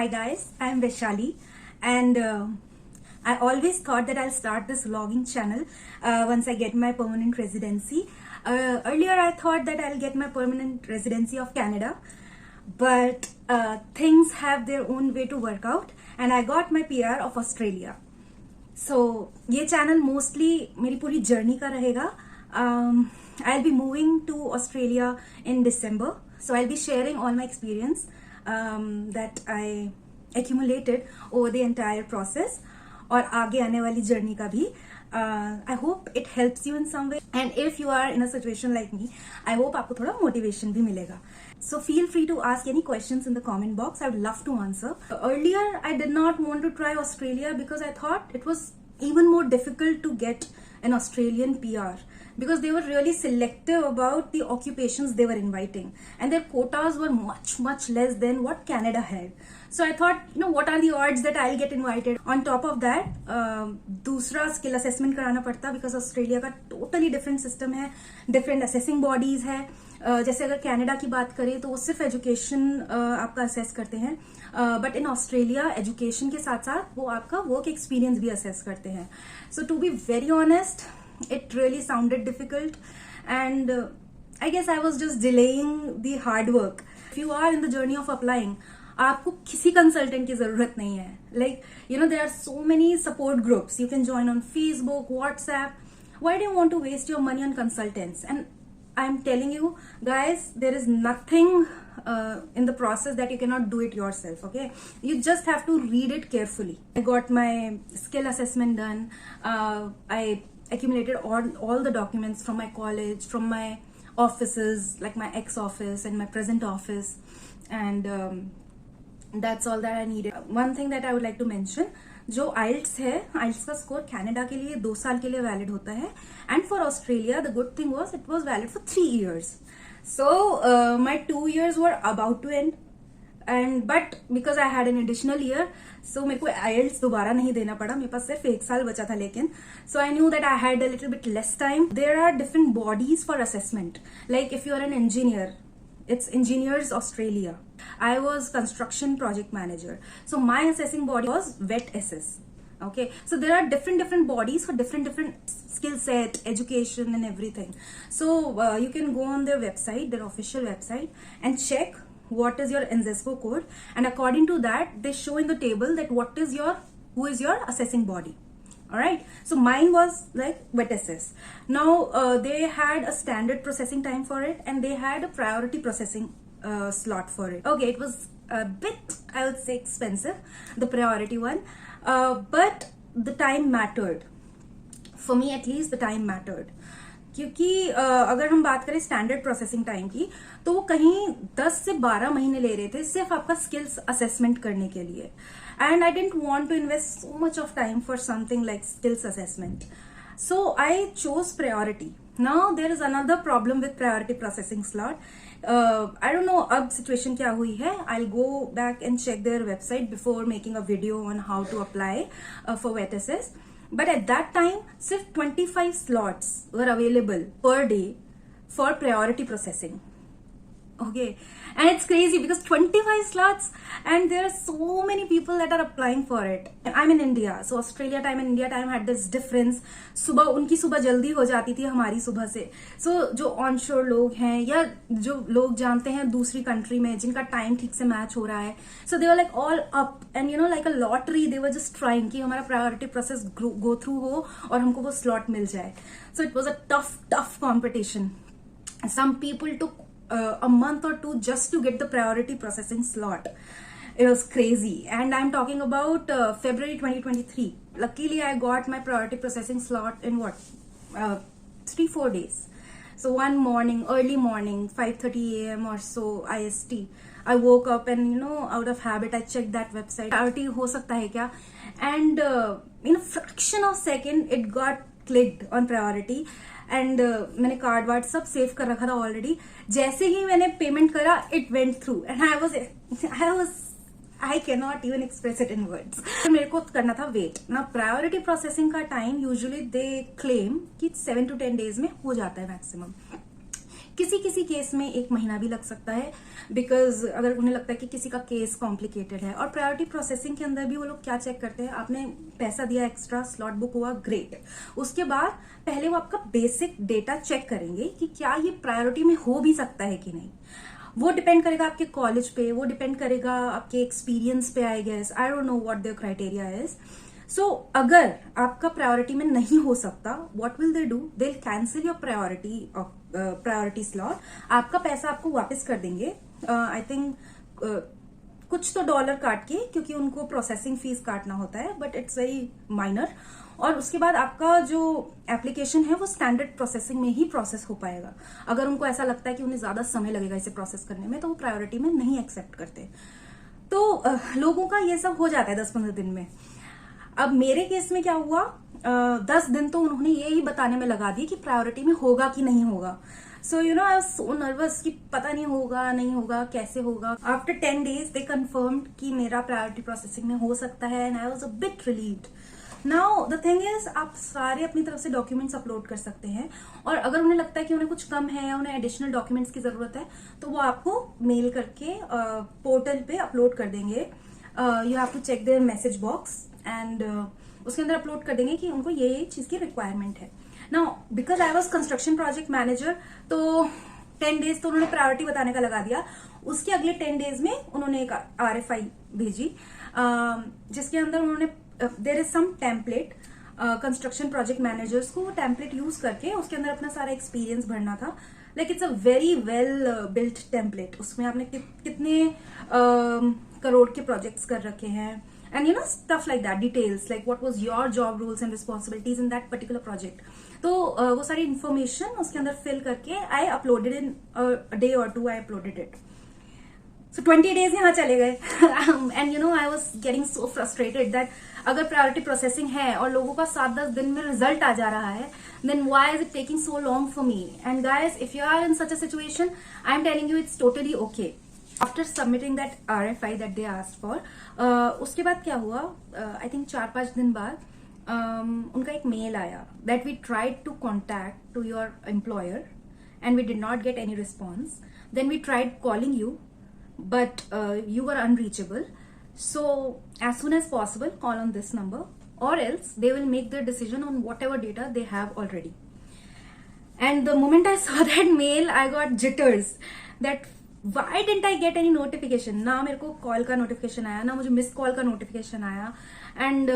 Hi guys, I'm Vaishali and I always thought that I'll start this vlogging channel once I get my permanent residency. Earlier I thought that I'll get my permanent residency of Canada, but things have their own way to work out and I got my PR of Australia. So ये channel mostly मेरी पूरी journey का रहेगा. I'll be moving to Australia in December, so I'll be sharing all my experience that I accumulated over the entire process और आगे आने वाली journey का भी. I hope it helps you in some way, and if you are in a situation like me, I hope आपको थोड़ा motivation भी मिलेगा. So feel free to ask any questions in the comment box. I would love to answer. Earlier I did not want to try Australia because I thought it was even more difficult to get an Australian PR because they were really selective about the occupations they were inviting and their quotas were much less than what Canada had. So I thought, what are the odds that I'll get invited? On top of that, दूसरा skill assessment कराना पड़ता because Australia का totally different system है, different assessing bodies है. जैसे अगर Canada की बात करें तो वो सिर्फ एजुकेशन आपका असेस करते हैं, बट इन ऑस्ट्रेलिया एजुकेशन के साथ साथ वो आपका वर्क एक्सपीरियंस भी असेस करते हैं. So to be very honest, it really sounded difficult and I guess I was just delaying the hard work. If you are in the journey of applying, आपको किसी कंसल्टेंट की जरूरत नहीं है. There are so many support groups you can join on Facebook, WhatsApp. Why do you want to waste your money on consultants? And I'm telling you guys, there is nothing in the process that you cannot do it yourself. Okay, you just have to read it carefully. I got my skill assessment done. I accumulated all the documents from my college, from my offices, like my ex-office and my present office, and that's all that I needed. One thing that I would like to mention, जो IELTS है, IELTS का score Canada के लिए 2 साल के लिए valid होता है, and for Australia the good thing was it was valid for 3 years. So my 2 years were about to end, but because I had an additional year, so मेरे को IELTS दोबारा नहीं देना पड़ा. मेरे पास सिर्फ 1 साल बचा था लेकिन, so I knew that I had a little bit less time. There are different bodies for assessment. Like if you are an engineer, it's Engineers Australia. I was construction project manager, so my assessing body was Vet Assess. Okay, so there are different bodies for different skill set, education and everything. So you can go on their website, their official website, and check what is your NZESCO code, and according to that they show in the table that who is your assessing body. Alright, so mine was like Vet Assess. Now they had a standard processing time for it and they had a priority processing slot for it. Okay, it was a bit, I would say, expensive, the priority one, but the time mattered. For me at least, the time mattered. क्योंकि अगर हम बात करें standard processing time की, तो वो कहीं 10 से 12 महीने ले रहे थे सिर्फ आपका स्किल्स असेसमेंट करने के लिए. And I didn't want to invest so much of time for something like skills assessment. So I chose priority. Now there is another problem with priority processing slot. I don't know अब situation क्या हुई है. I'll go back and check their website before making a video on how to apply for Vet Assess. But at that time, सिर्फ 25 slots were available per day for priority processing. Okay, and it's crazy because 25 slots and there are so many people that are applying for it. And I'm in India, so Australia time and India time had this difference. उनकी सुबह जल्दी हो जाती थी हमारी सुबह से. So जो onshore लोग हैं या जो लोग जानते हैं दूसरी कंट्री में जिनका टाइम ठीक से मैच हो रहा है, so they were like all up and like a lottery they were just trying कि हमारा priority process go through हो और हमको वो slot मिल जाए. So it was a tough competition. Some people took a month or 2 just to get the priority processing slot. It was crazy, and I'm talking about February 2023. Luckily I got my priority processing slot in 3-4 days. So one morning, early morning, 5:30 a.m. or so IST, I woke up and out of habit I checked that website. Priority हो सकता है क्या? And in a fraction of second it got clicked on priority. And मैंने card ward सब save कर रखा था already. जैसे ही मैंने पेमेंट करा it went through and I can not even express it in words. मेरे को करना था वेट ना. प्रायोरिटी प्रोसेसिंग का टाइम यूजुअली दे क्लेम कि 7 to 10 days में हो जाता है मैक्सिमम. किसी किसी केस में 1 महीना भी लग सकता है, बिकॉज अगर उन्हें लगता है कि किसी का केस कॉम्प्लिकेटेड है। और प्रायोरिटी प्रोसेसिंग के अंदर भी वो लोग क्या चेक करते हैं, आपने पैसा दिया एक्स्ट्रा, स्लॉट बुक हुआ, ग्रेट। उसके बाद पहले वो आपका बेसिक डेटा चेक करेंगे कि क्या ये प्रायोरिटी में हो भी सकता है कि नहीं। वो डिपेंड करेगा आपके कॉलेज पे, वो डिपेंड करेगा आपके एक्सपीरियंस पे, I guess, I don't know what their criteria is. So अगर आपका प्रायोरिटी में नहीं हो सकता, what will they do, they will cancel your priority slot, आपका पैसा आपको वापस कर देंगे। आई थिंक कुछ तो डॉलर काट के, क्योंकि उनको प्रोसेसिंग फीस काटना होता है, बट इट्स वेरी माइनर। और उसके बाद आपका जो एप्लीकेशन है वो स्टैंडर्ड प्रोसेसिंग में ही प्रोसेस हो पाएगा। अगर उनको ऐसा लगता है कि उन्हें ज्यादा समय लगेगा इसे प्रोसेस करने में, तो वो प्रायोरिटी में नहीं एक्सेप्ट करते। तो लोगों का ये सब हो जाता है 10-15 दिन में। अब मेरे केस में क्या हुआ, 10 दिन तो उन्होंने यही बताने में लगा दिए कि प्रायोरिटी में होगा कि नहीं होगा। So you know I was so nervous कि पता नहीं होगा नहीं होगा, कैसे होगा। आफ्टर 10 days दे कंफर्म्ड कि मेरा प्रायोरिटी प्रोसेसिंग में हो सकता है, and I was a bit relieved. Now the thing is, आप सारे अपनी तरफ से डॉक्यूमेंट्स अपलोड कर सकते हैं, और अगर उन्हें लगता है कि उन्हें कुछ कम है या उन्हें एडिशनल डॉक्यूमेंट्स की जरूरत है, तो वो आपको मेल करके पोर्टल पे अपलोड कर देंगे। You have to check their message box, and उसके अंदर अपलोड कर देंगे कि उनको ये चीज की रिक्वायरमेंट है। Now because I was construction project manager, तो 10 days तो उन्होंने प्रायोरिटी बताने का लगा दिया। उसके अगले 10 days में उन्होंने एक RFI भेजी, जिसके अंदर उन्होंने there is some template, construction project managers को वो टेम्पलेट यूज करके उसके अंदर अपना सारा एक्सपीरियंस भरना था। Like it's a very well built template. उसमें आपने कितने करोड़ के प्रोजेक्ट्स कर रखे हैं, and you know stuff like that, details like what was your job roles and responsibilities in that particular project. तो वो सारी information उसके अंदर fill करके I uploaded in a day or two, I uploaded it. So 20 days यहाँ चले गए and you know I was getting so frustrated that अगर priority processing है और लोगों का 7-10 दिन में result आ जा रहा है, then why is it taking so long for me? And guys, if you are in such a situation, I am telling you it's totally okay. After submitting that RFI that they asked for, उसके बाद क्या हुआ, I think 4-5 दिन बाद उनका एक mail आया that we tried to contact to your employer and we did not get any response, then we tried calling you but you were unreachable, so as soon as possible call on this number or else they will make their decision on whatever data they have already. And the moment I saw that mail, I got jitters that why didn't I get any notification? ना मेरे को call का notification आया, ना मुझे miss call का notification आया, and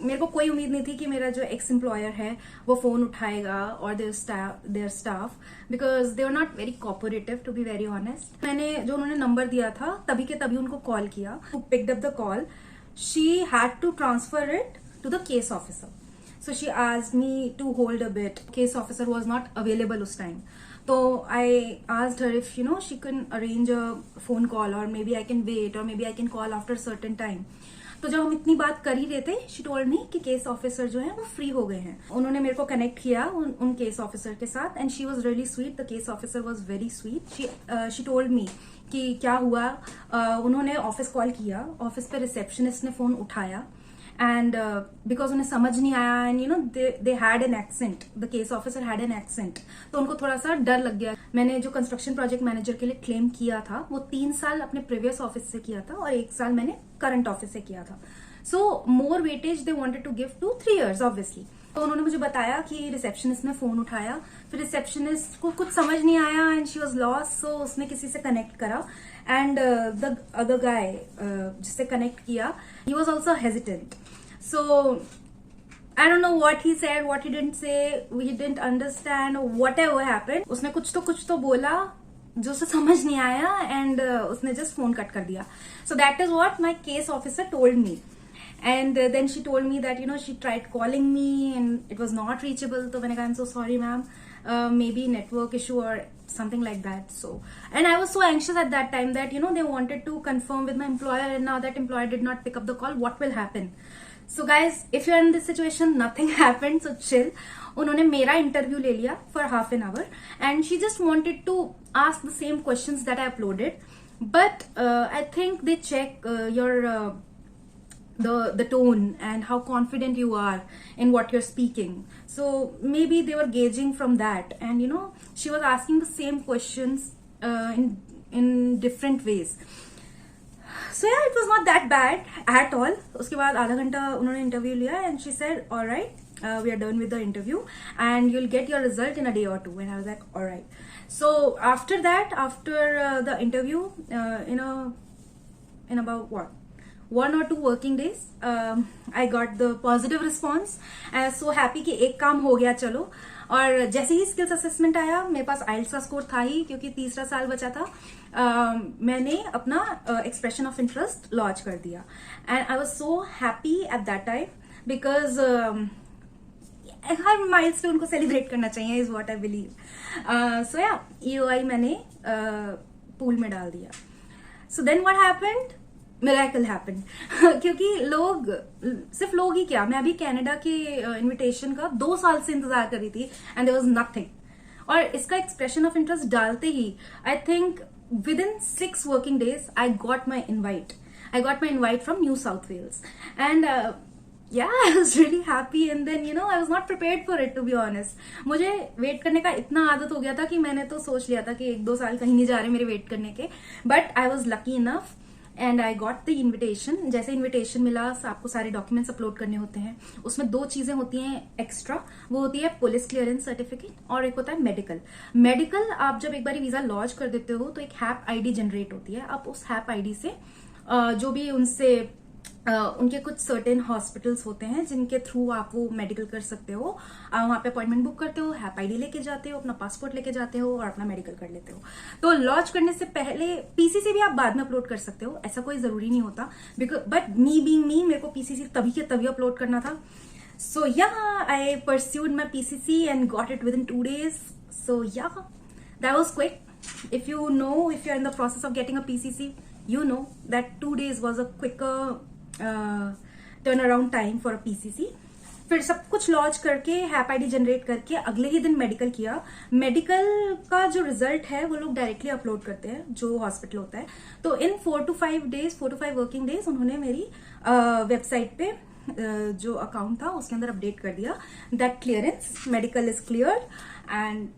मेरे को कोई उम्मीद नहीं थी कि मेरा जो एक्स एम्प्लॉयर है वो फोन उठाएगा और their staff, because they are not very cooperative to be very honest. मैंने जो उन्होंने नंबर दिया था तभी के तभी उनको कॉल किया, who picked up the call, she had to transfer it to the case officer, so she asked me to hold a bit. Case officer was not available उस time, so I asked her if you know she can arrange a phone call or maybe I can wait or maybe I can call after certain time. तो जब हम इतनी बात कर ही रहे थे, she told me कि केस ऑफिसर जो है वो फ्री हो गए हैं। उन्होंने मेरे को कनेक्ट किया उन केस ऑफिसर के साथ, and she was really sweet, the case officer was very sweet. She told me कि क्या हुआ, उन्होंने ऑफिस कॉल किया, ऑफिस पे रिसेप्शनिस्ट ने फोन उठाया, and because उन्हें समझ नहीं आया, and you know they had an accent, the case officer had an accent, तो उनको थोड़ा सा डर लग गया। मैंने जो कंस्ट्रक्शन प्रोजेक्ट मैनेजर के लिए क्लेम किया था वो 3 साल अपने प्रीवियस ऑफिस से किया था और 1 साल मैंने करंट ऑफिस से किया था, so more weightage they wanted to give to 3 years obviously. तो उन्होंने मुझे बताया कि रिसेप्शनिस्ट ने फोन उठाया, फिर रिसेप्शनिस्ट को कुछ समझ नहीं आया एंड शी वाज लॉस्ट, सो उसने किसी से कनेक्ट करा, एंड द अदर गाय जिससे कनेक्ट किया, he was also hesitant, so I don't know what he said, what he didn't say, we didn't understand, whatever happened, उसने कुछ तो बोला जो उसे समझ नहीं आया, एंड उसने जस्ट फोन कट कर दिया। So that is what my case officer told me, and then she told me that you know she tried calling me and it was not reachable, तो मैंने कहा I'm so sorry ma'am, maybe network issue or something like that. So and I was so anxious at that time that you know they wanted to confirm with my employer, and now that employer did not pick up the call, what will happen? So guys, if you are in this situation, nothing happened, so chill. उन्होंने मेरा interview ले लिया for half an hour and she just wanted to ask the same questions that I uploaded, but I think they check the tone and how confident you are in what you're speaking. So maybe they were gauging from that, and she was asking the same questions in different ways. So yeah, it was not that bad at all. उसके बाद आधा घंटा उन्होंने interview लिया and she said, all right, we are done with the interview and you'll get your result in a day or two. And I was like, all right. So after that, after the interview, in about what, 1 or 2 working days, I got the positive response. I was so happy कि एक काम हो गया चलो. और जैसे ही skills assessment आया, मेरे पास आइल्स का स्कोर था ही क्योंकि तीसरा साल बचा था. मैंने अपना एक्सप्रेशन ऑफ इंटरेस्ट लॉन्च कर दिया and I was so happy at that time because हर माइलस्टोन को सेलिब्रेट करना चाहिए, is what I believe. So yeah EOI मैंने पूल में डाल दिया. So then what happened, miracle happened. क्योंकि लोग, सिर्फ लोग ही क्या, मैं अभी कनाडा के इनविटेशन का 2 साल से इंतजार कर रही थी एंड देयर वाज नथिंग. और इसका एक्सप्रेशन ऑफ इंटरेस्ट डालते ही I think within 6 working days I got my invite. I got my invite from New South Wales, and yeah, I was really happy. And then I was not prepared for it, to be honest. मुझे wait करने का इतना आदत हो गया था कि मैंने तो सोच लिया था कि 1-2 साल कहीं नहीं जा रहे मेरे वेट करने के. But I was lucky enough and I got the invitation. जैसे इन्विटेशन मिला, आपको सारे डॉक्यूमेंट्स अपलोड करने होते हैं. उसमें 2 चीजें होती हैं एक्स्ट्रा. वो होती है पुलिस क्लियरेंस सर्टिफिकेट और एक होता है मेडिकल. मेडिकल आप जब एक बार वीजा लॉन्च कर देते हो तो एक हैप आईडी जनरेट होती है. आप उस हैप आईडी से जो भी उनसे उनके कुछ सर्टेन हॉस्पिटल्स होते हैं जिनके थ्रू आप वो मेडिकल कर सकते हो, वहां पे अपॉइंटमेंट बुक करते हो, हैप आईडी लेके जाते हो, अपना पासपोर्ट लेके जाते हो और अपना मेडिकल कर लेते हो. तो लॉन्च करने से पहले पीसीसी भी आप बाद में अपलोड कर सकते हो, ऐसा कोई जरूरी नहीं होता. बट मी बीइंग मी, मेरे को पीसीसी तभी के तभी अपलोड करना था. So I pursued my PCC and got it within 2 days. So that was quick. If you are in the process of getting a PCC, you know that 2 days was a quicker turnaround time for a PCC. फिर सब कुछ launch करके हैप ID generate करके अगले ही दिन medical किया. Medical का जो रिजल्ट है वो लोग डायरेक्टली अपलोड करते हैं, जो हॉस्पिटल होता है. तो इन 4 to 5 वर्किंग डेज उन्होंने मेरी वेबसाइट पे जो अकाउंट था उसके अंदर अपडेट कर दिया that clearance, medical is cleared. And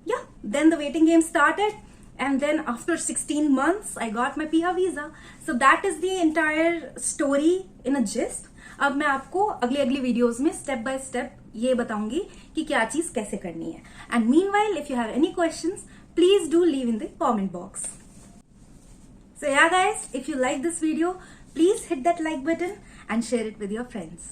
then the waiting game started. And then after 16 months, I got my PR visa. So that is the entire story in a gist. अब मैं आपको अगली videos में step by step ये बताऊंगी कि क्या चीज कैसे करनी है. And meanwhile, if you have any questions, please do leave in the comment box. So yeah guys, if you like this video, please hit that like button and share it with your friends.